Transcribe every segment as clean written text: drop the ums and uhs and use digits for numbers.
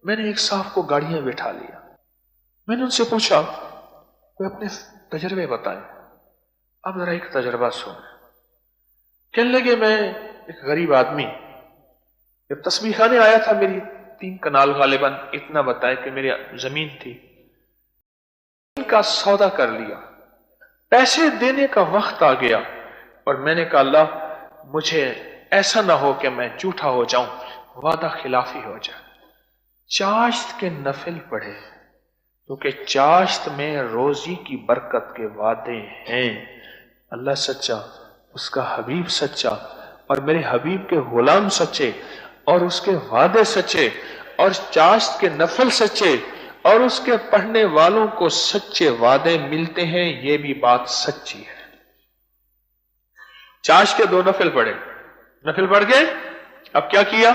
मैंने एक साहब को गाड़ी में बैठा लिया। मैंने उनसे पूछा वे अपने तजर्बे बताएं। अब जरा एक तजर्बा सुन। कहने लगे मैं एक गरीब आदमी, जब तस्बीह खाने आया था, मेरी 3 कनाल गालिबन इतना बताया कि मेरी जमीन थी, इनका सौदा कर लिया, पैसे देने का वक्त आ गया और मैंने कहा अल्लाह मुझे ऐसा ना हो कि मैं झूठा हो जाऊं, वादा खिलाफी हो जाए। चाश्त के नफिल पढ़े, क्योंकि चाश्त में रोजी की बरकत के वादे हैं। अल्लाह सच्चा, उसका हबीब सच्चा, और मेरे हबीब के गुलाम सच्चे, और उसके वादे सच्चे, और चाश्त के नफल सच्चे, और उसके पढ़ने वालों को सच्चे वादे मिलते हैं। ये भी बात सच्ची है। चाश्त के 2 नफिल पढ़े, नफिल पढ़ के अब क्या किया?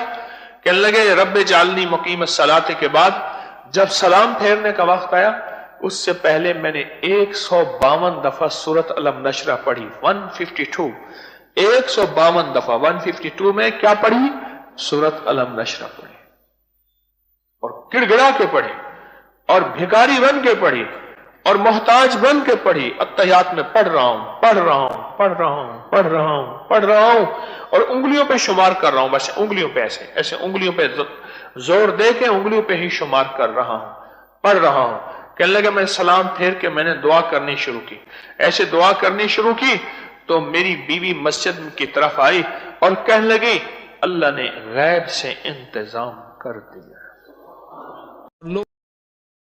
कहने लगे रब्बे जालनी मुकीम सलाते के बाद जब सलाम फेरने का वक्त आया, उससे पहले मैंने 152 दफा सूरत अलम नशरा पढ़ी। 152 152 दफा 152 में क्या पढ़ी? सूरत अलम नशरा पढ़ी, और गिड़गिड़ा के पढ़ी, और भिखारी बन के पढ़ी, और मोहताज बन के पढ़ी। अत्तहियात में पढ़ रहा हूं, पढ़ रहा हूं, पढ़ रहा हूं, पढ़ रहा हूं, पढ़ रहा हूं, और उंगलियों पे शुमार कर रहा हूं। बस उंगलियों पे ऐसे ऐसे उंगलियों पे जोर दे के उंगलियों पे ही शुमार कर रहा हूं, पढ़ रहा हूं। कहने लगा मैं सलाम फेर के मैंने दुआ करनी शुरू की। ऐसे दुआ करनी शुरू की तो मेरी बीवी मस्जिद की तरफ आई और कहने लगी अल्लाह ने गैब से इंतजाम कर दिया।